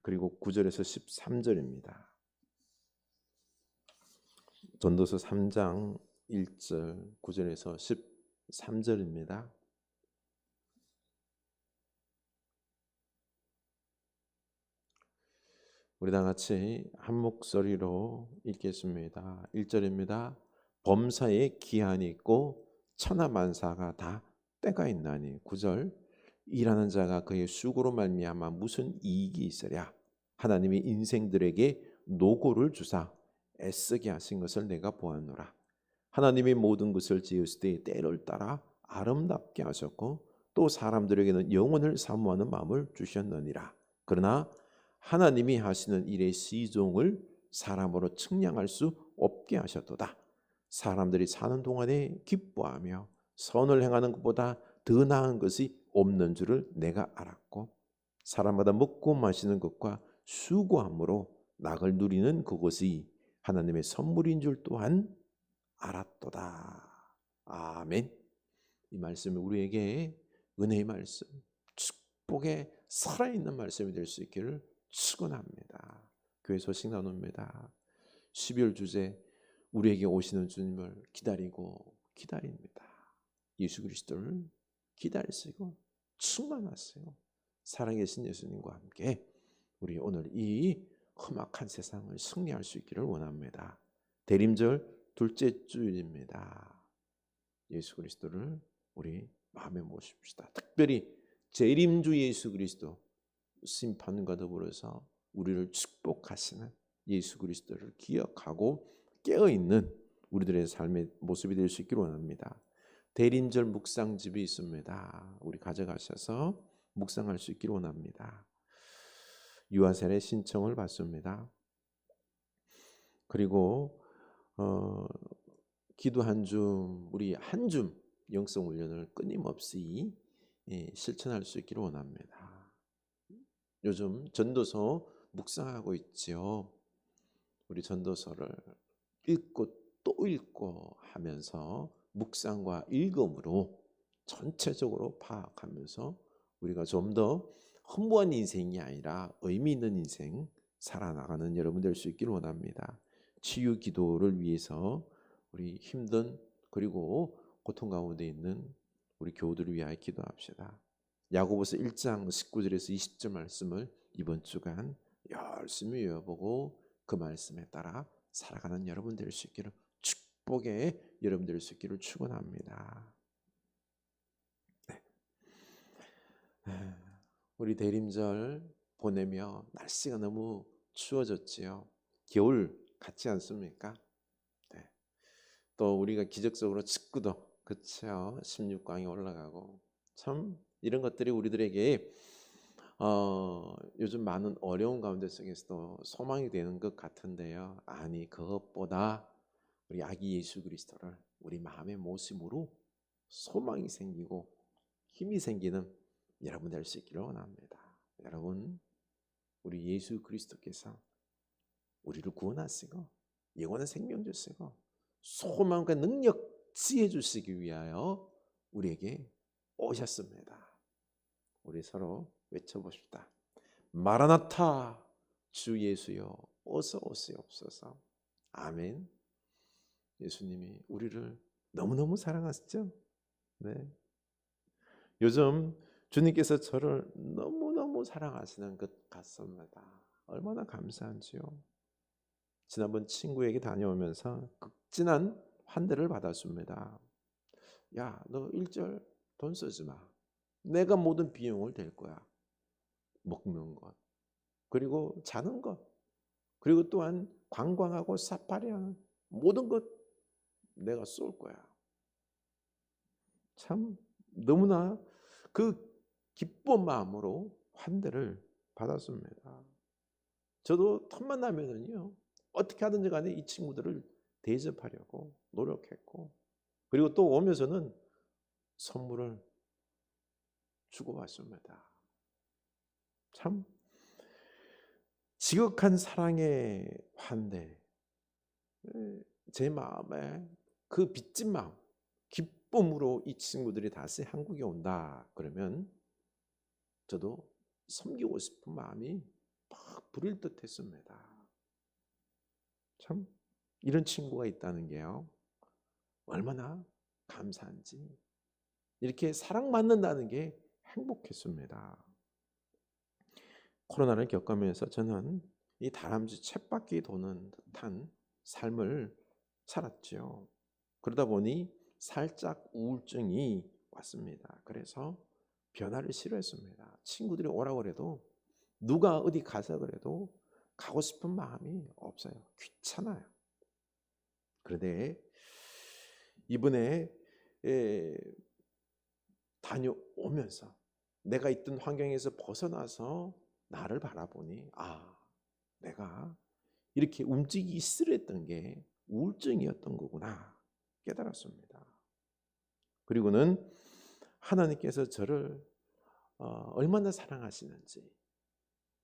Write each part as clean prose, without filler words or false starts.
그리고 9절에서 13절입니다. 전도서 3장 1절 9절에서 13절입니다. 우리 다 같이 한 목소리로 읽겠습니다. 1절입니다. 범사에 기한이 있고 천하만사가 다 때가 있나니. 9절 일하는 자가 그의 수고로 말미암아 무슨 이익이 있으랴. 하나님이 인생들에게 노고를 주사 애쓰게 하신 것을 내가 보았노라. 하나님이 모든 것을 지으실 때 때를 따라 아름답게 하셨고 또 사람들에게는 영혼을 사모하는 마음을 주셨느니라. 그러나 하나님이 하시는 일의 시종을 사람으로 측량할 수 없게 하셨도다. 사람들이 사는 동안에 기뻐하며 선을 행하는 것보다 더 나은 것이 없는 줄을 내가 알았고 사람마다 먹고 마시는 것과 수고함으로 낙을 누리는 그것이 하나님의 선물인 줄 또한 알았도다. 아멘. 이 말씀이 우리에게 은혜의 말씀, 축복의 살아있는 말씀이 될 수 있기를 축원합니다. 교회 소식 나눕니다. 12월 주제 우리에게 오시는 주님을 기다리고 기다립니다. 예수 그리스도를 기다리시고 충만하세요. 살아계신 예수님과 함께 우리 오늘 이 험악한 세상을 승리할 수 있기를 원합니다. 대림절 둘째 주일입니다. 예수 그리스도를 우리 마음에 모십시다. 특별히 재림주 예수 그리스도 심판과 더불어서 우리를 축복하시는 예수 그리스도를 기억하고 깨어있는 우리들의 삶의 모습이 될 수 있기를 원합니다. 대림절 묵상집이 있습니다. 우리 가져가셔서 묵상할 수 있기를 원합니다. 유아셀의 신청을 받습니다. 그리고 기도 한 줌, 우리 한 줌 영성 훈련을 끊임없이 실천할 수 있기를 원합니다. 요즘 전도서 묵상하고 있지요. 우리 전도서를 읽고 또 읽고 하면서 묵상과 읽음으로 전체적으로 파악하면서 우리가 좀 더 허무한 인생이 아니라 의미 있는 인생 살아나가는 여러분 될 수 있기를 원합니다. 치유 기도를 위해서 우리 힘든 그리고 고통 가운데 있는 우리 교우들을 위하여 기도합시다. 야고보서 1장 19절에서 20절 말씀을 이번 주간 열심히 외워보고 그 말씀에 따라 살아가는 여러분 될 수 있기를 축복의 여러분 될 수 있기를 축원합니다. 네. 우리 대림절 보내며 날씨가 너무 추워졌지요. 겨울 같지 않습니까? 네. 또 우리가 기적적으로 직구도 그렇죠. 16강이 올라가고 참 이런 것들이 우리들에게 요즘 많은 어려운 가운데 속에서도 소망이 되는 것 같은데요. 아니 그것보다 우리 아기 예수 그리스도를 우리 마음의 모심으로 소망이 생기고 힘이 생기는 여러분 될 수 있기를 원합니다. 여러분 우리 예수 그리스도께서 우리를 구원하시고 영원한 생명 주시고 소망과 능력 지혜 주시기 위하여 우리에게 오셨습니다. 우리 서로 외쳐봅시다. 마라나타 주 예수여 어서 오시옵소서. 아멘. 예수님이 우리를 너무너무 사랑하시죠? 네. 요즘 주님께서 저를 너무너무 사랑하시는 것 같습니다. 얼마나 감사한지요. 지난번 친구에게 다녀오면서 극진한 환대를 받았습니다. 야, 너 1절 돈 쓰지 마. 내가 모든 비용을 댈 거야. 먹는 것, 그리고 자는 것, 그리고 또한 관광하고 사파리하는 모든 것 내가 쏠 거야. 참 너무나 그 기쁜 마음으로 환대를 받았습니다. 저도 틈만 나면은요 어떻게 하든지 간에 이 친구들을 대접하려고 노력했고 그리고 또 오면서는 선물을 주고 왔습니다. 참 지극한 사랑의 환대, 제 마음에 그 빚진 마음, 기쁨으로 이 친구들이 다시 한국에 온다 그러면 저도 섬기고 싶은 마음이 부릴 듯 했습니다. 참 이런 친구가 있다는 게요, 얼마나 감사한지. 이렇게 사랑받는다는 게 행복했습니다. 코로나를 겪으면서 저는 이 다람쥐 쳇바퀴 도는 듯한 삶을 살았죠. 그러다 보니 살짝 우울증이 왔습니다. 그래서 변화를 싫어했습니다. 친구들이 오라고 그래도, 누가 어디 가자 그래도 가고 싶은 마음이 없어요. 귀찮아요. 그런데 이번에 다녀오면서 내가 있던 환경에서 벗어나서 나를 바라보니, 내가 이렇게 움직이기 싫어했던 게 우울증이었던 거구나 깨달았습니다. 그리고는 하나님께서 저를 얼마나 사랑하시는지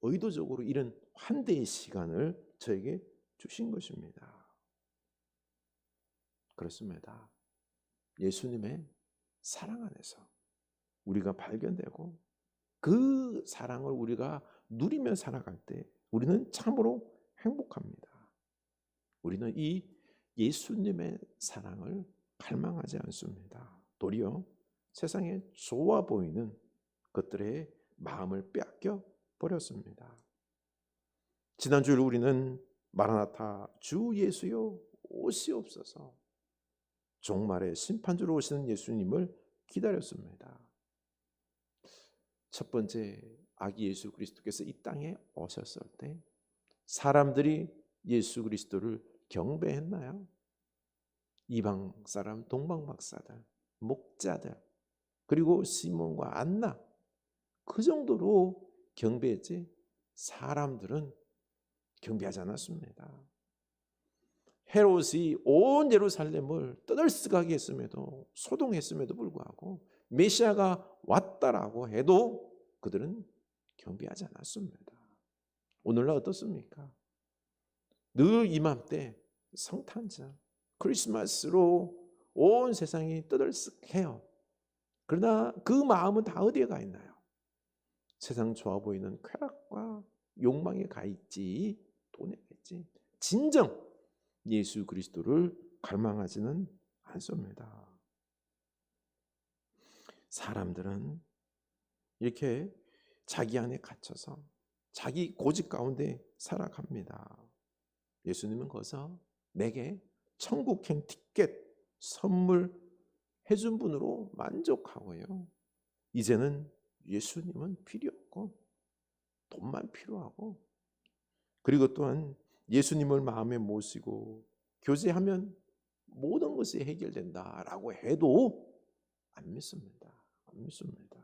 의도적으로 이런 환대의 시간을 저에게 주신 것입니다. 그렇습니다. 예수님의 사랑 안에서 우리가 발견되고 그 사랑을 우리가 누리며 살아갈 때 우리는 참으로 행복합니다. 우리는 이 예수님의 사랑을 갈망하지 않습니다. 도리어 세상에 좋아 보이는 것들의 마음을 빼앗겨 버렸습니다. 지난주에 우리는 마라나타 주 예수여 오시옵소서, 종말의 심판주로 오시는 예수님을 기다렸습니다. 첫 번째, 아기 예수 그리스도께서 이 땅에 오셨을 때 사람들이 예수 그리스도를 경배했나요? 이방 사람, 동방 박사들, 목자들, 그리고 시몬과 안나, 그 정도로 경배했지 사람들은 경배하지 않았습니다. 헤롯이 온 예루살렘을 떠들썩하게 했음에도, 소동했음에도 불구하고 메시아가 왔다라고 해도 그들은 경배하지 않았습니다. 오늘날 어떻습니까? 늘 이맘때 성탄절, 크리스마스로 온 세상이 떠들썩해요. 그러나 그 마음은 다 어디에 가 있나요? 세상 좋아 보이는 쾌락과 욕망에 가 있지, 돈에 가 있지, 진정 예수 그리스도를 갈망하지는 않습니다. 사람들은 이렇게 자기 안에 갇혀서 자기 고집 가운데 살아갑니다. 예수님은 거기서 내게 천국행 티켓 선물 해준 분으로 만족하고요, 이제는 예수님은 필요 없고 돈만 필요하고, 그리고 또한 예수님을 마음에 모시고 교제하면 모든 것이 해결된다라고 해도 안 믿습니다. 안 믿습니다.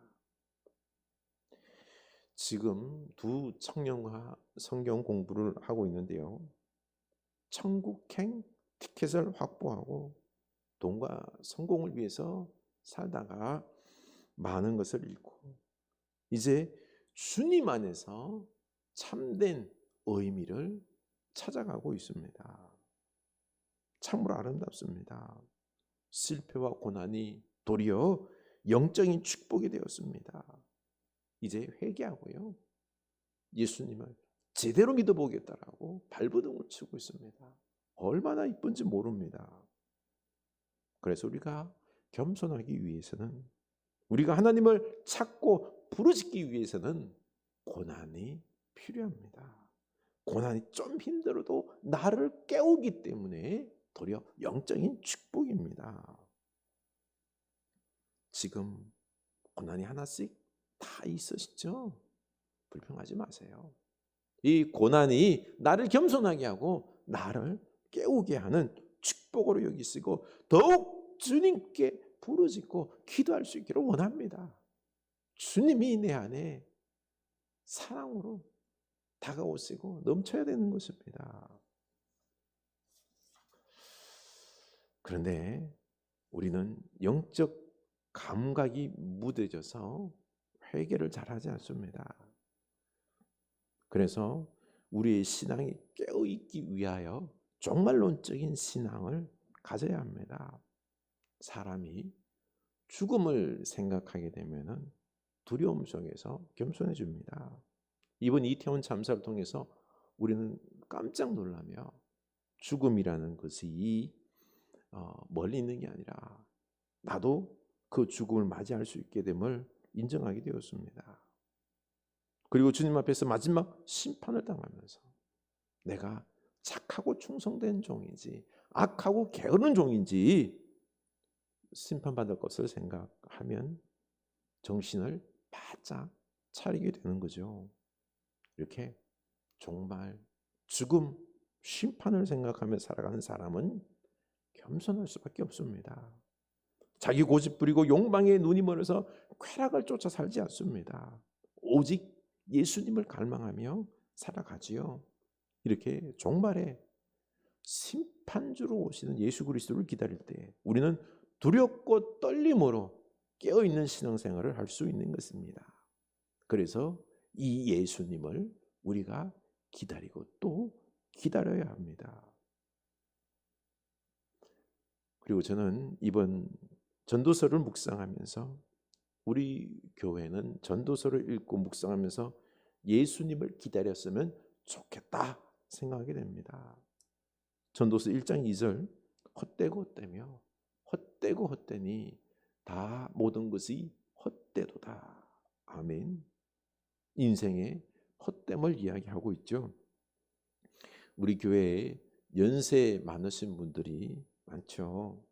지금 두 청년과 성경 공부를 하고 있는데요, 천국행 티켓을 확보하고 돈과 성공을 위해서 살다가 많은 것을 잃고 이제 주님 안에서 참된 의미를 찾아가고 있습니다. 참으로 아름답습니다. 실패와 고난이 도리어 영적인 축복이 되었습니다. 이제 회개하고요, 예수님을 제대로 믿어보겠다라고 발버둥을 치고 있습니다. 얼마나 이쁜지 모릅니다. 그래서 우리가 겸손하기 위해서는, 우리가 하나님을 찾고 부르짖기 위해서는 고난이 필요합니다. 고난이 좀 힘들어도 나를 깨우기 때문에 도리어 영적인 축복입니다. 지금 고난이 하나씩 다 있으시죠? 불평하지 마세요. 이 고난이 나를 겸손하게 하고 나를 깨우게 하는 축복으로 여기시고 더욱 주님께 부르짖고 기도할 수 있기를 원합니다. 주님이 내 안에 사랑으로 다가오시고 넘쳐야 되는 것입니다. 그런데 우리는 영적 감각이 무뎌져서 회개를 잘하지 않습니다. 그래서 우리의 신앙이 깨어있기 위하여 종말론적인 신앙을 가져야 합니다. 사람이 죽음을 생각하게 되면 두려움 속에서 겸손해집니다. 이번 이태원 참사를 통해서 우리는 깜짝 놀라며 죽음이라는 것이 멀리 있는 게 아니라 나도 그 죽음을 맞이할 수 있게 됨을 인정하게 되었습니다. 그리고 주님 앞에서 마지막 심판을 당하면서 내가 착하고 충성된 종인지 악하고 게으른 종인지 심판받을 것을 생각하면 정신을 바짝 차리게 되는 거죠. 이렇게 정말 죽음, 심판을 생각하며 살아가는 사람은 겸손할 수밖에 없습니다. 자기 고집 부리고 욕망에 눈이 멀어서 쾌락을 쫓아 살지 않습니다. 오직 예수님을 갈망하며 살아가지요. 이렇게 종말에 심판주로 오시는 예수 그리스도를 기다릴 때 우리는 두렵고 떨림으로 깨어있는 신앙생활을 할 수 있는 것입니다. 그래서 이 예수님을 우리가 기다리고 또 기다려야 합니다. 그리고 저는 이번 전도서를 묵상하면서 우리 교회는 전도서를 읽고 묵상하면서 예수님을 기다렸으면 좋겠다 생각하게 됩니다. 전도서 1장 2절 헛되고 헛되며 헛되고 헛되니 다 모든 것이 헛되도다. 아멘. 인생의 헛됨을 이야기하고 있죠. 우리 교회에 연세 많으신 분들이 많죠.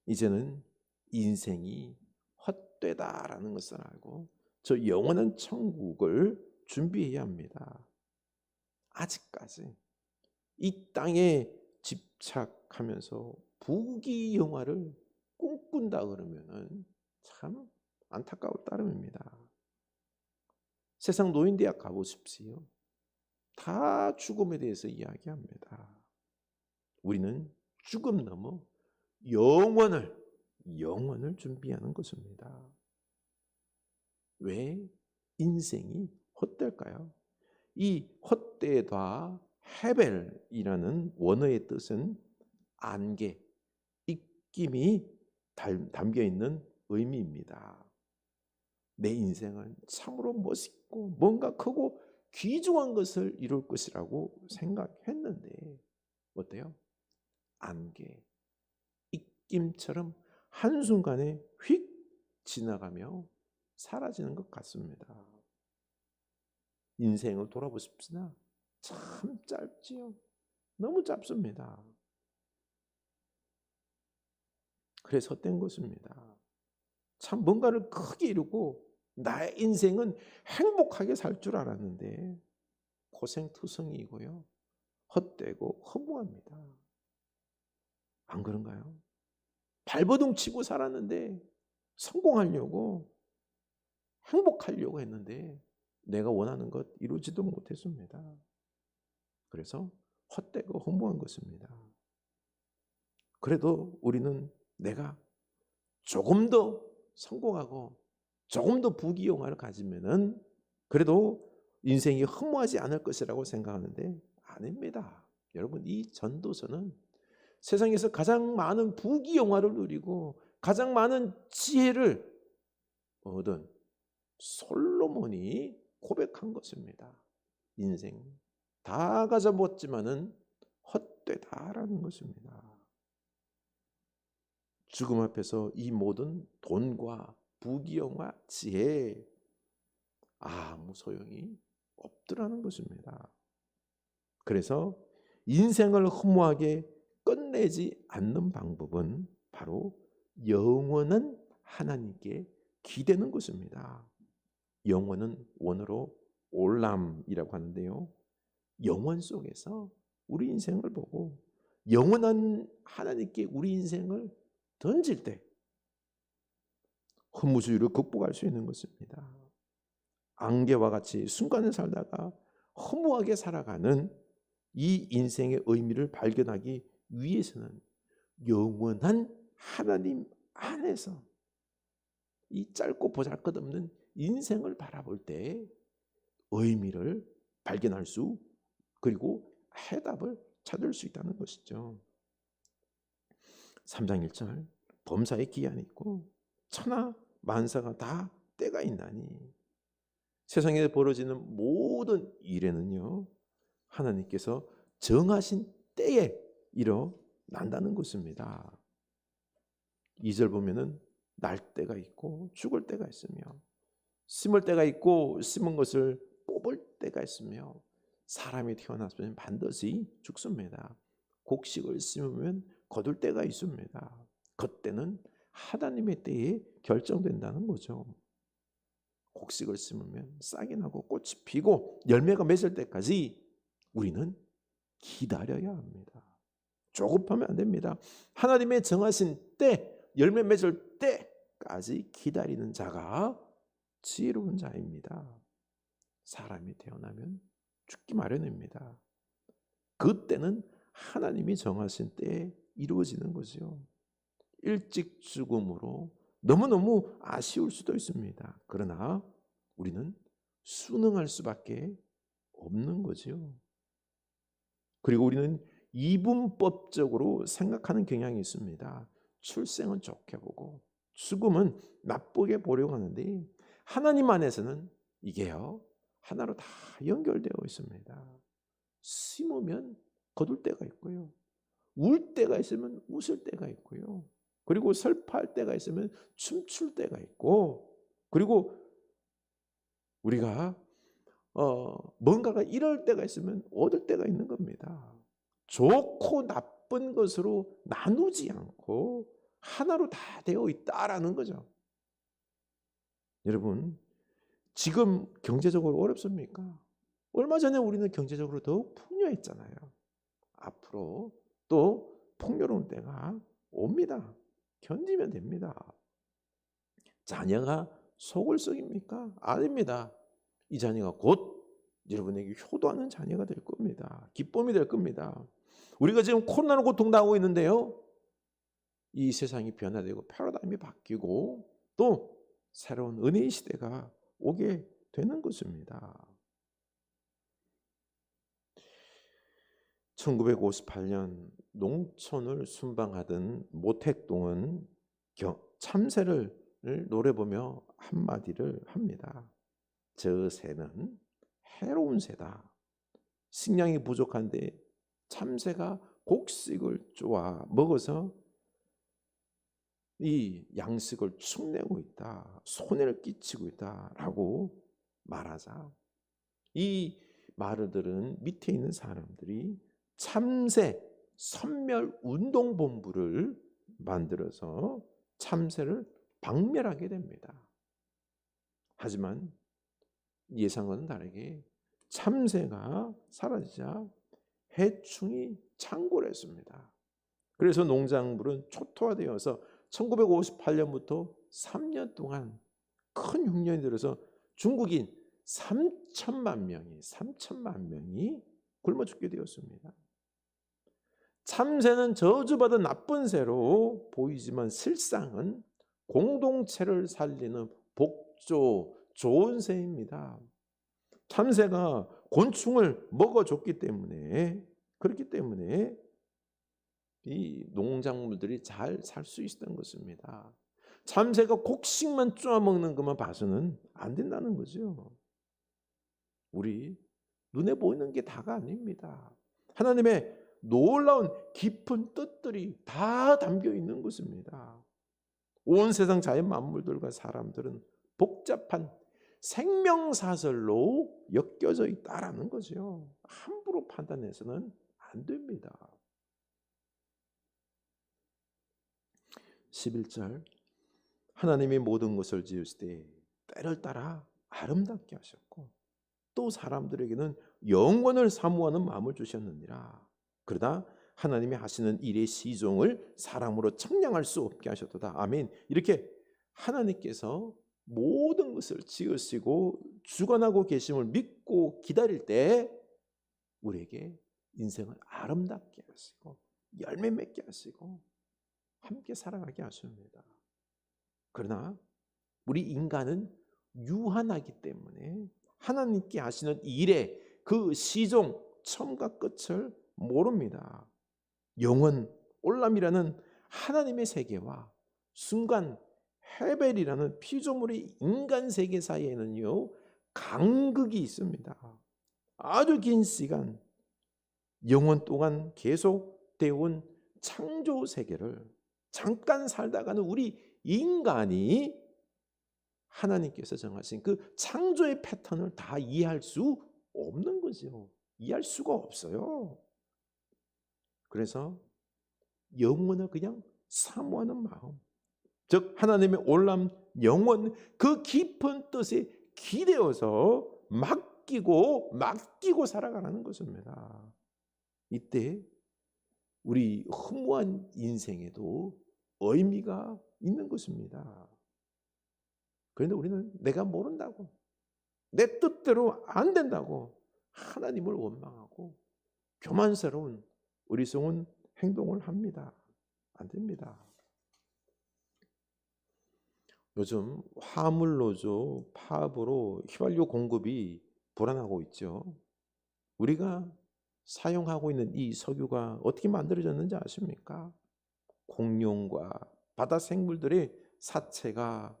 이제는 인생이 헛되다라는 것을 알고 저 영원한 천국을 준비해야 합니다. 아직까지 이 땅에 집착하면서 부귀영화를 꿈꾼다 그러면은 참 안타까울 따름입니다. 세상 노인대학 가보십시오. 다 죽음에 대해서 이야기합니다. 우리는 죽음 넘어 영원을 준비하는 것입니다. 왜 인생이 헛될까요? 이 헛되다 헤벨이라는 원어의 뜻은 안개, 입김이 담겨 있는 의미입니다. 내 인생은 참으로 멋있고 뭔가 크고 귀중한 것을 이룰 것이라고 생각했는데 어때요? 안개, 입김처럼 한순간에 휙 지나가며 사라지는 것 같습니다. 인생을 돌아보십시나 참 짧지요. 너무 짧습니다. 그래서 헛된 것입니다. 참 뭔가를 크게 이루고 나의 인생은 행복하게 살 줄 알았는데 고생투성이고요. 헛되고 허무합니다. 안 그런가요? 발버둥 치고 살았는데 성공하려고 행복하려고 했는데 내가 원하는 것 이루지도 못했습니다. 그래서 헛되고 허무한 것입니다. 그래도 우리는 내가 조금 더 성공하고 조금 더 부귀영화를 가지면은 그래도 인생이 허무하지 않을 것이라고 생각하는데 아닙니다. 여러분, 이 전도서는 세상에서 가장 많은 부귀영화를 누리고 가장 많은 지혜를 얻은 솔로몬이 고백한 것입니다. 인생 다 가져봤지만은 헛되다라는 것입니다. 죽음 앞에서 이 모든 돈과 부귀영화, 지혜 아무 소용이 없더라는 것입니다. 그래서 인생을 허무하게 끝내지 않는 방법은 바로 영원한 하나님께 기대는 것입니다. 영원은 원어로 올람이라고 하는데요. 영원 속에서 우리 인생을 보고 영원한 하나님께 우리 인생을 던질 때 허무주의를 극복할 수 있는 것입니다. 안개와 같이 순간을 살다가 허무하게 살아가는 이 인생의 의미를 발견하기 위해서는 영원한 하나님 안에서 이 짧고 보잘것없는 인생을 바라볼 때 의미를 발견할 수 그리고 해답을 찾을 수 있다는 것이죠. 3장 1절 범사에 기한이 있고 천하 만사가 다 때가 있나니 세상에 벌어지는 모든 일에는요, 하나님께서 정하신 때에 일어난다는 것입니다. 2절 보면은 날 때가 있고 죽을 때가 있으며, 심을 때가 있고 심은 것을 뽑을 때가 있으며, 사람이 태어났으면 반드시 죽습니다. 곡식을 심으면 거둘 때가 있습니다. 그때는 하나님의 때에 결정된다는 거죠. 곡식을 심으면 싹이 나고 꽃이 피고 열매가 맺을 때까지 우리는 기다려야 합니다. 조급하면 안 됩니다. 하나님의 정하신 때, 열매 맺을 때까지 기다리는 자가 지혜로운 자입니다. 사람이 태어나면 죽기 마련입니다. 그때는 하나님이 정하신 때에 이루어지는 거죠. 일찍 죽음으로 너무너무 아쉬울 수도 있습니다. 그러나 우리는 순응할 수밖에 없는 거죠. 그리고 우리는 이분법적으로 생각하는 경향이 있습니다. 출생은 좋게 보고 죽음은 나쁘게 보려고 하는데, 하나님 안에서는 이게요, 하나로 다 연결되어 있습니다. 심으면 거둘 때가 있고요, 울 때가 있으면 웃을 때가 있고요, 그리고 슬퍼할 때가 있으면 춤출 때가 있고, 그리고 우리가 뭔가가 이럴 때가 있으면 얻을 때가 있는 겁니다. 좋고 나쁜 것으로 나누지 않고 하나로 다 되어 있다라는 거죠. 여러분, 지금 경제적으로 어렵습니까? 얼마 전에 우리는 경제적으로 더욱 풍요했잖아요. 앞으로 또 풍요로운 때가 옵니다. 견디면 됩니다. 자녀가 속을 썩입니까? 아닙니다. 이 자녀가 곧 여러분에게 효도하는 자녀가 될 겁니다. 기쁨이 될 겁니다. 우리가 지금 코로나로 고통당하고 있는데요, 이 세상이 변화되고 패러다임이 바뀌고 또 새로운 은혜의 시대가 오게 되는 것입니다. 1958년 농촌을 순방하던 모택동은 참새를 노래보며 한마디를 합니다. 저 새는 해로운 새다. 식량이 부족한데 참새가 곡식을 쪼아 먹어서 이 양식을 축내고 있다, 손해를 끼치고 있다라고 말하자, 이 말을 들은 밑에 있는 사람들이 참새 선멸운동본부를 만들어서 참새를 박멸하게 됩니다. 하지만 예상과는 다르게 참새가 사라지자 해충이 창궐 했습니다. 그래서 농작물은 초토화되어서 1958년부터 3년 동안 큰 흉년이 들어서 중국인 3천만 명이 굶어 죽게 되었습니다. 참새는 저주받은 나쁜 새로 보이지만 실상은 공동체를 살리는 복조 좋은 새입니다. 참새가 곤충을 먹어줬기 때문에, 그렇기 때문에 이 농작물들이 잘 살 수 있었던 것입니다. 참새가 곡식만 쪼아먹는 것만 봐서는 안 된다는 거죠. 우리 눈에 보이는 게 다가 아닙니다. 하나님의 놀라운 깊은 뜻들이 다 담겨 있는 것입니다. 온 세상 자연 만물들과 사람들은 복잡한 생명사설로 엮여져 있다라는 거죠. 함부로 판단해서는 안 됩니다. 11절, 하나님이 모든 것을 지으실 때 때를 따라 아름답게 하셨고 또 사람들에게는 영원을 사모하는 마음을 주셨느니라. 그러다 하나님이 하시는 일의 시종을 사람으로 측량할 수 없게 하셨도다. 아멘. 이렇게 하나님께서 모든 것을 지으시고 주관하고 계심을 믿고 기다릴 때 우리에게 인생을 아름답게 하시고 열매 맺게 하시고 함께 살아가게 하십니다. 그러나 우리 인간은 유한하기 때문에 하나님께 하시는 일의 그 시종, 처음과 끝을 모릅니다. 영원 올람이라는 하나님의 세계와 순간 헤벨이라는 피조물의 인간 세계 사이에는요, 간극이 있습니다. 아주 긴 시간, 영원 동안 계속되어 온 창조 세계를 잠깐 살다가는 우리 인간이 하나님께서 정하신 그 창조의 패턴을 다 이해할 수 없는 거죠. 이해할 수가 없어요. 그래서 영원을 그냥 사모하는 마음, 즉 하나님의 올람 영원, 그 깊은 뜻에 기대어서 맡기고 살아가라는 것입니다. 이때 우리 허무한 인생에도 의미가 있는 것입니다. 그런데 우리는 내가 모른다고, 내 뜻대로 안 된다고 하나님을 원망하고 교만스러운 어리석은 행동을 합니다. 안 됩니다. 요즘 화물노조 파업으로 휘발유 공급이 불안하고 있죠. 우리가 사용하고 있는 이 석유가 어떻게 만들어졌는지 아십니까? 공룡과 바다 생물들의 사체가,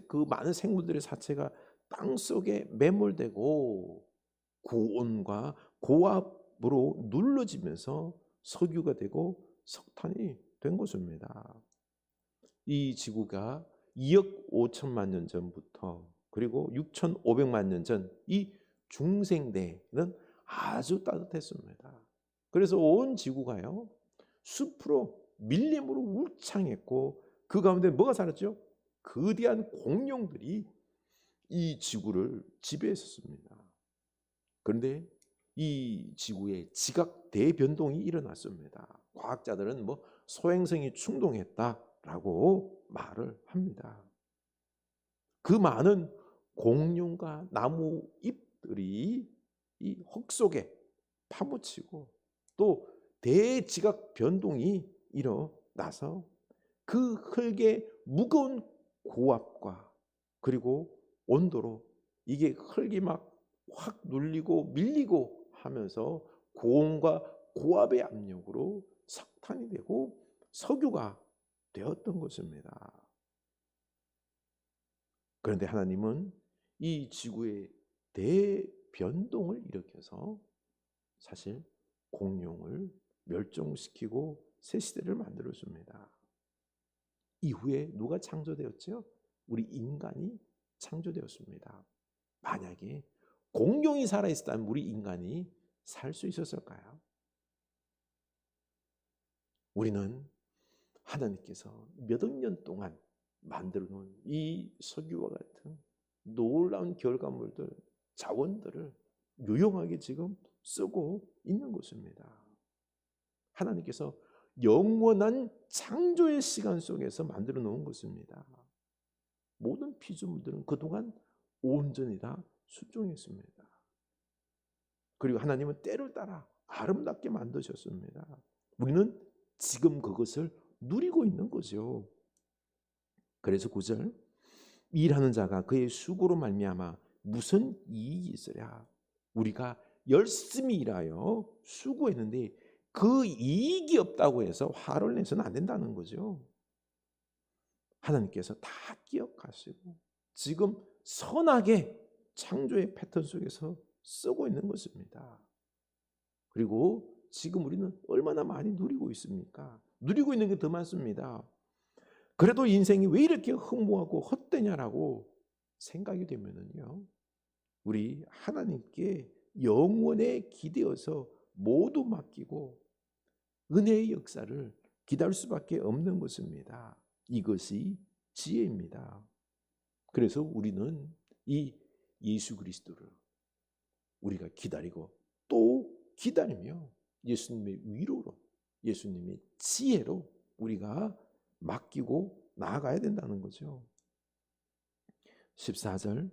그 많은 생물들의 사체가 땅 속에 매몰되고 고온과 고압으로 눌러지면서 석유가 되고 석탄이 된 것입니다. 이 지구가 2억 5천만 년 전부터 그리고 6,500만 년 전 이 중생대는 아주 따뜻했습니다. 그래서 온 지구가요 숲으로 밀림으로 울창했고 그 가운데 뭐가 살았죠? 거대한 공룡들이 이 지구를 지배했었습니다. 그런데 이 지구에 지각 대변동이 일어났습니다. 과학자들은 뭐 소행성이 충동했다라고 말을 합니다. 그 많은 공룡과 나무 잎들이 이 흙 속에 파묻히고 또 대지각 변동이 일어나서 그 흙의 무거운 고압과 그리고 온도로 이게 흙이 막 확 눌리고 밀리고 하면서 고온과 고압의 압력으로 석탄이 되고 석유가 되었던 것입니다. 그런데 하나님은 이 지구의 대변동을 일으켜서 사실 공룡을 멸종시키고 새 시대를 만들어줍니다. 이후에 누가 창조되었죠? 우리 인간이 창조되었습니다. 만약에 공룡이 살아있었다면 우리 인간이 살 수 있었을까요? 우리는 하나님께서 몇 억 년 동안 만들어 놓은 이 석유와 같은 놀라운 결과물들, 자원들을 유용하게 지금 쓰고 있는 것입니다. 하나님께서 영원한 창조의 시간 속에서 만들어 놓은 것입니다. 모든 피조물들은 그동안 온전히 다 순종했습니다. 그리고 하나님은 때를 따라 아름답게 만드셨습니다. 우리는 지금 그것을 누리고 있는 거죠. 그래서 9절, 일하는 자가 그의 수고로 말미암아 무슨 이익이 있으랴. 우리가 열심히 일하여 수고했는데 그 이익이 없다고 해서 화를 내서는 안 된다는 거죠. 하나님께서 다 기억하시고 지금 선하게 창조의 패턴 속에서 쓰고 있는 것입니다. 그리고 지금 우리는 얼마나 많이 누리고 있습니까? 누리고 있는 게 더 많습니다. 그래도 인생이 왜 이렇게 허무하고 헛되냐라고 생각이 되면은요, 우리 하나님께 영원에 기대어서 모두 맡기고 은혜의 역사를 기다릴 수밖에 없는 것입니다. 이것이 지혜입니다. 그래서 우리는 이 예수 그리스도를 우리가 기다리고 또 기다리며 예수님의 위로로, 예수님의 지혜로 우리가 맡기고 나아가야 된다는 거죠. 14절,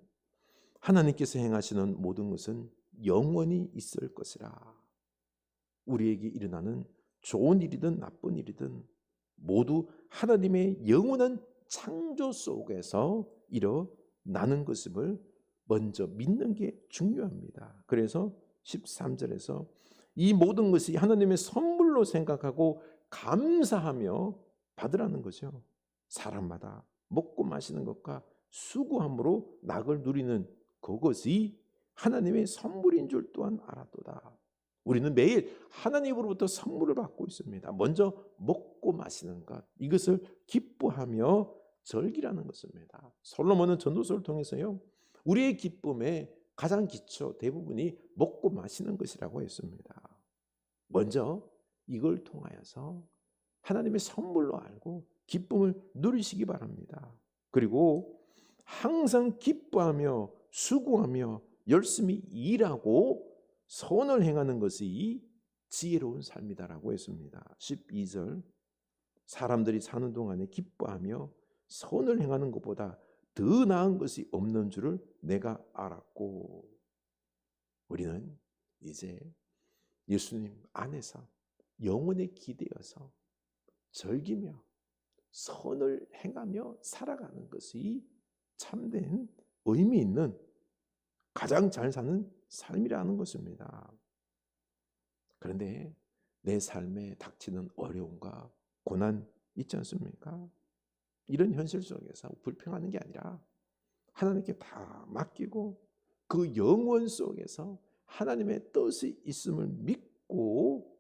하나님께서 행하시는 모든 것은 영원히 있을 것이라. 우리에게 일어나는 좋은 일이든 나쁜 일이든 모두 하나님의 영원한 창조 속에서 일어나는 것임을 먼저 믿는 게 중요합니다. 그래서 13절에서 이 모든 것이 하나님의 선물로 생각하고 감사하며 받으라는 거죠. 사람마다 먹고 마시는 것과 수고함으로 낙을 누리는 그것이 하나님의 선물인 줄 또한 알았도다. 우리는 매일 하나님으로부터 선물을 받고 있습니다. 먼저 먹고 마시는 것, 이것을 기뻐하며 즐기라는 것입니다. 솔로몬은 전도서를 통해서요, 우리의 기쁨의 가장 기초 대부분이 먹고 마시는 것이라고 했습니다. 먼저 이걸 통하여서 하나님의 선물로 알고 기쁨을 누리시기 바랍니다. 그리고 항상 기뻐하며 수고하며 열심히 일하고 선을 행하는 것이 지혜로운 삶이다라고 했습니다. 12절, 사람들이 사는 동안에 기뻐하며 선을 행하는 것보다 더 나은 것이 없는 줄을 내가 알았고. 우리는 이제 예수님 안에서 영원에 기대어서 즐기며 선을 행하며 살아가는 것이 참된 의미 있는 가장 잘 사는 삶이라는 것입니다. 그런데 내 삶에 닥치는 어려움과 고난 있지 않습니까? 이런 현실 속에서 불평하는 게 아니라 하나님께 다 맡기고 그 영원 속에서 하나님의 뜻이 있음을 믿고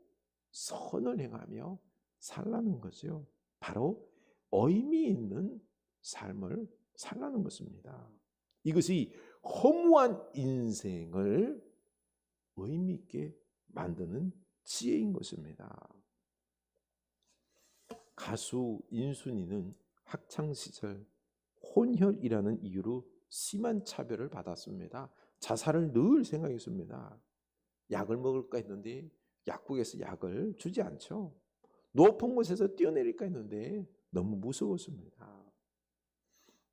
선을 행하며 살라는 거죠. 바로 의미 있는 삶을 살라는 것입니다. 이것이 허무한 인생을 의미 있게 만드는 지혜인 것입니다. 가수 인순이는 학창 시절 혼혈이라는 이유로 심한 차별을 받았습니다. 자살을 늘 생각했습니다. 약을 먹을까 했는데 약국에서 약을 주지 않죠. 높은 곳에서 뛰어내릴까 했는데 너무 무서웠습니다.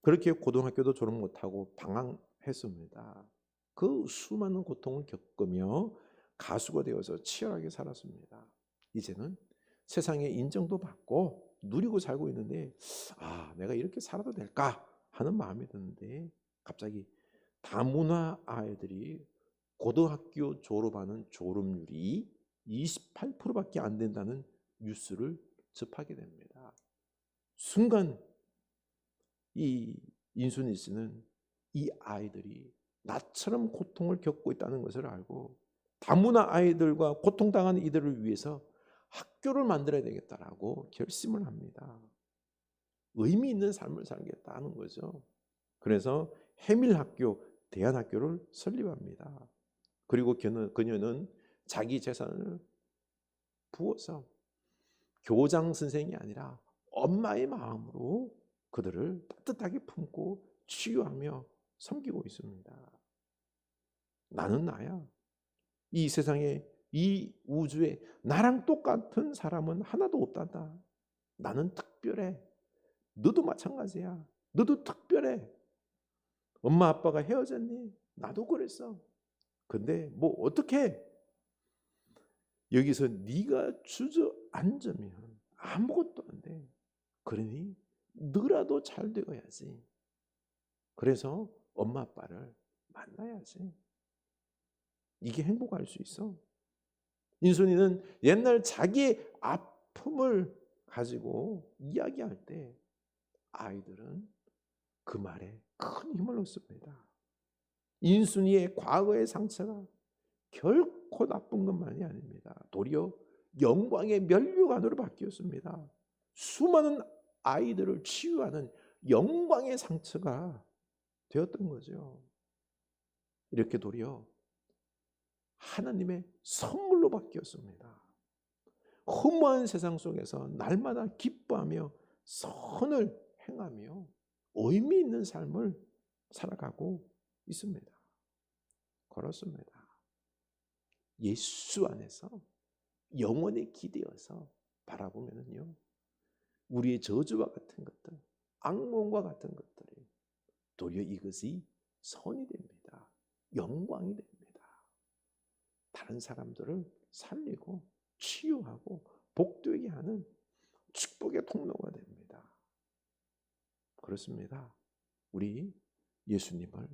그렇게 고등학교도 졸업 못하고 방황했습니다. 그 수많은 고통을 겪으며 가수가 되어서 치열하게 살았습니다. 이제는 세상에 인정도 받고 누리고 살고 있는데 내가 이렇게 살아도 될까 하는 마음이 드는데 갑자기 다문화 아이들이 고등학교 졸업하는 졸업률이 28%밖에 안 된다는 뉴스를 접하게 됩니다. 순간 이 인순이 씨는 이 아이들이 나처럼 고통을 겪고 있다는 것을 알고 다문화 아이들과 고통당하는 이들을 위해서 학교를 만들어야 되겠다라고 결심을 합니다. 의미 있는 삶을 살겠다는 거죠. 그래서 해밀학교, 대안학교를 설립합니다. 그리고 그녀는 자기 재산을 부어서 교장 선생이 아니라 엄마의 마음으로 그들을 따뜻하게 품고 치유하며 섬기고 있습니다. 나는 나야. 이 세상에, 이 우주에 나랑 똑같은 사람은 하나도 없단다. 나는 특별해. 너도 마찬가지야. 너도 특별해. 엄마 아빠가 헤어졌니? 나도 그랬어. 근데 뭐 어떻게? 여기서 네가 주저앉으면 아무것도 안 돼. 그러니 너라도 잘 되어야지. 그래서 엄마 아빠를 만나야지. 이게 행복할 수 있어. 인순이는 옛날 자기의 아픔을 가지고 이야기할 때 아이들은 그 말에 큰 힘을 얻습니다. 인순이의 과거의 상처가 결코 나쁜 것만이 아닙니다. 도리어 영광의 면류관으로 바뀌었습니다. 수많은 아이들을 치유하는 영광의 상처가 되었던 거죠. 이렇게 도리어 하나님의 선물로 바뀌었습니다. 허무한 세상 속에서 날마다 기뻐하며 선을 행하며 의미 있는 삶을 살아가고 있습니다. 그렇습니다. 예수 안에서 영원에 기대어서 바라보면요, 우리의 저주와 같은 것들, 악몽과 같은 것들이 도리어 이것이 선이 됩니다. 영광이 됩니다. 다른 사람들을 살리고 치유하고 복되게 하는 축복의 통로가 됩니다. 그렇습니다. 우리 예수님을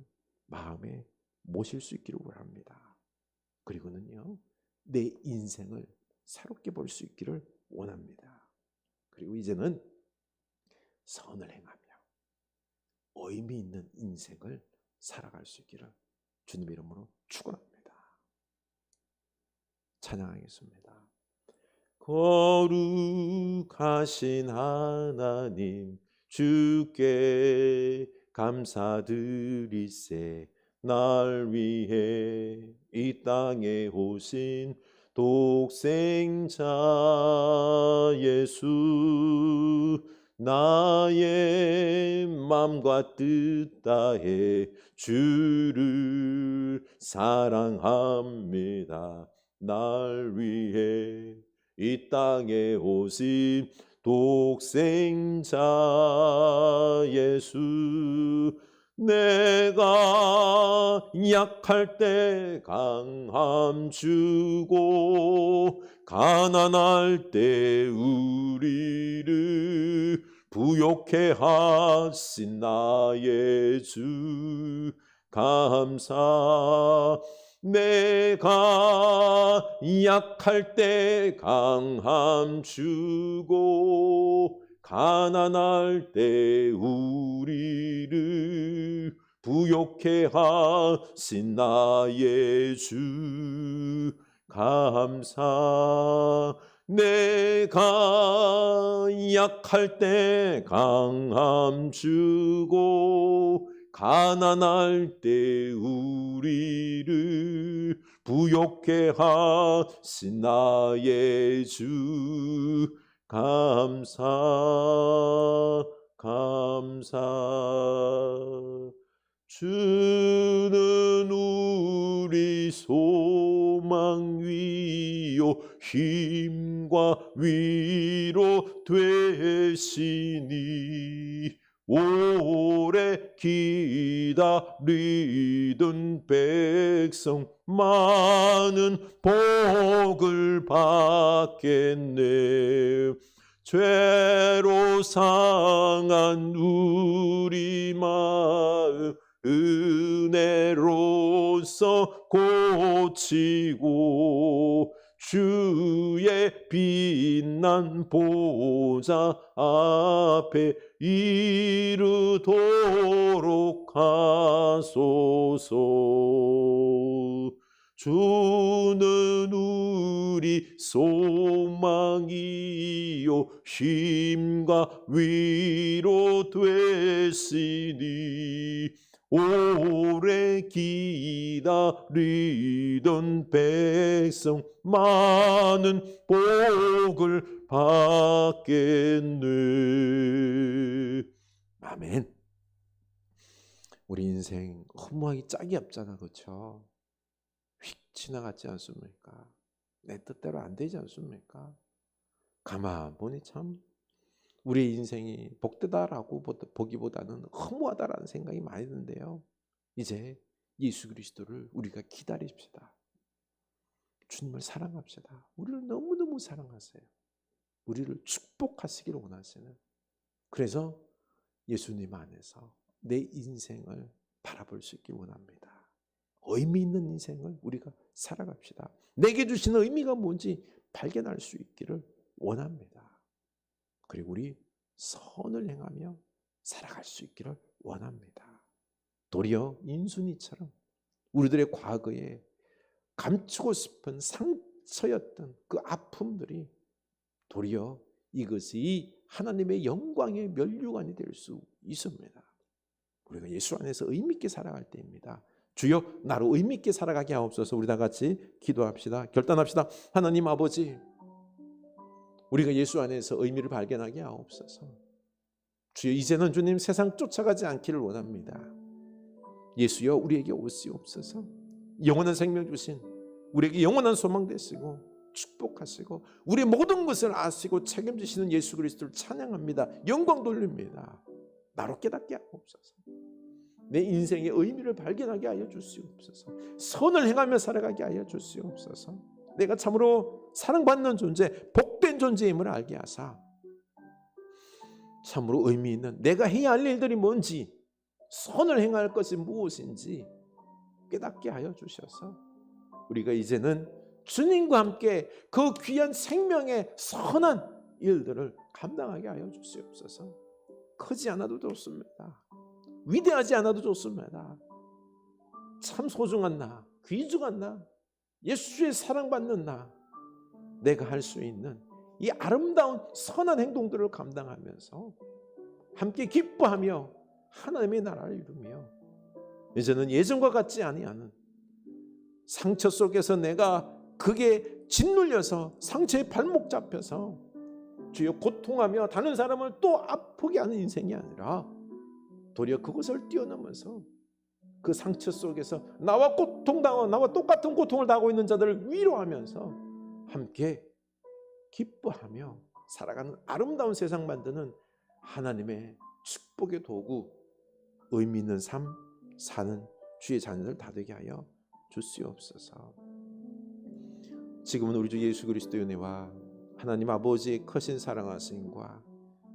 마음에 모실 수 있기를 원합니다. 그리고는요, 내 인생을 새롭게 볼 수 있기를 원합니다. 그리고 이제는 선을 행하며 의미 있는 인생을 살아갈 수 있기를 주님 이름으로 축원합니다. 찬양하겠습니다. 거룩하신 하나님 주께 감사드리세. 날 위해 이 땅에 오신 독생자 예수, 나의 맘과 뜻 다해 주를 사랑합니다. 날 위해 이 땅에 오신 독생자 예수, 내가 약할 때 강함 주고 가난할 때 우리를 부욕해 하신 나의 주 감사. 내가 약할 때 강함 주고 가난할 때 우리를 부욕해 하신 나의 주 감사. 내가 약할 때 강함 주고 가난할 때 우리를 부욕해 하신 나의 주 감사 감사. 주는 우리 소망 위요 힘과 위로 되시니 오래 기다리던 백성 많은 복을 받겠네. 죄로 상한 우리 마음 은혜로서 고치고 주의 빛난 보좌 앞에 이르도록 하소서. 주는 우리 소망이요 힘과 위로 되시니 오래 기다리던 백성 많은 복을 받겠네. 아멘. 우리 인생 허무하기 짝이 없잖아, 그렇죠? 휙 지나갔지 않습니까? 내 뜻대로 안 되지 않습니까? 가만 보니 참 우리 인생이 복되다라고 보기보다는 허무하다라는 생각이 많이 드는데요. 이제 예수 그리스도를 우리가 기다립시다. 주님을 사랑합시다. 우리를 너무너무 사랑하세요. 우리를 축복하시기를 원하시는. 그래서 예수님 안에서 내 인생을 바라볼 수 있길 원합니다. 의미 있는 인생을 우리가 살아갑시다. 내게 주시는 의미가 뭔지 발견할 수 있기를 원합니다. 그리고 우리 선을 행하며 살아갈 수 있기를 원합니다. 도리어 인순이처럼 우리들의 과거에 감추고 싶은 상처였던 그 아픔들이 도리어 이것이 하나님의 영광의 면류관이 될 수 있습니다. 우리가 예수 안에서 의미 있게 살아갈 때입니다. 주여 나로 의미 있게 살아가게 하옵소서. 우리 다 같이 기도합시다. 결단합시다. 하나님 아버지, 우리가 예수 안에서 의미를 발견하게 하옵소서. 주여 이제는 주님 세상 쫓아가지 않기를 원합니다. 예수여 우리에게 오시옵소서. 영원한 생명 주신 우리에게 영원한 소망 되시고 축복하시고 우리 모든 것을 아시고 책임지시는 예수 그리스도를 찬양합니다. 영광 돌립니다. 나로 깨닫게 하옵소서. 내 인생의 의미를 발견하게 하여 주시옵소서. 선을 행하며 살아가게 하여 주시옵소서. 내가 참으로 사랑받는 존재, 복된 존재임을 알게 하사 참으로 의미 있는 내가 해야 할 일들이 뭔지, 선을 행할 것이 무엇인지 깨닫게 하여 주셔서 우리가 이제는 주님과 함께 그 귀한 생명의 선한 일들을 감당하게 하여 주시옵소서. 크지 않아도 좋습니다. 위대하지 않아도 좋습니다. 참 소중한 나, 귀중한 나, 예수의 사랑받는 나, 내가 할 수 있는 이 아름다운 선한 행동들을 감당하면서 함께 기뻐하며 하나님의 나라를 이루며 이제는 예전과 같지 아니하는 상처 속에서 내가 그게 짓눌려서 상처에 발목 잡혀서 주여 고통하며 다른 사람을 또 아프게 하는 인생이 아니라 도리어 그것을 뛰어넘어서 그 상처 속에서 나와 고통당하고 나와 똑같은 고통을 당하고 있는 자들을 위로하면서 함께 기뻐하며 살아가는 아름다운 세상 만드는 하나님의 축복의 도구, 의미 있는 삶 사는 주의 자녀들 다 되게 하여 주시옵소서. 지금은 우리 주 예수 그리스도의 은혜와 하나님 아버지의 크신 사랑하심과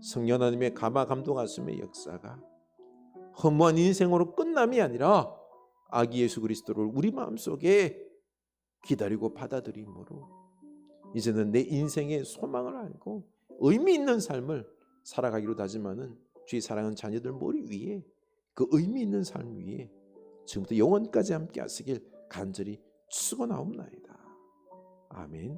성령 하나님의 감화 감동하심의 역사가 허무한 인생으로 끝남이 아니라 아기 예수 그리스도를 우리 마음속에 기다리고 받아들임으로 이제는 내 인생의 소망을 알고 의미 있는 삶을 살아가기로 다짐하는 주의 사랑하는 자녀들 머리 위에 그 의미 있는 삶 위에 지금부터 영원까지 함께 하시길 간절히 축원하옵나이다. 아멘.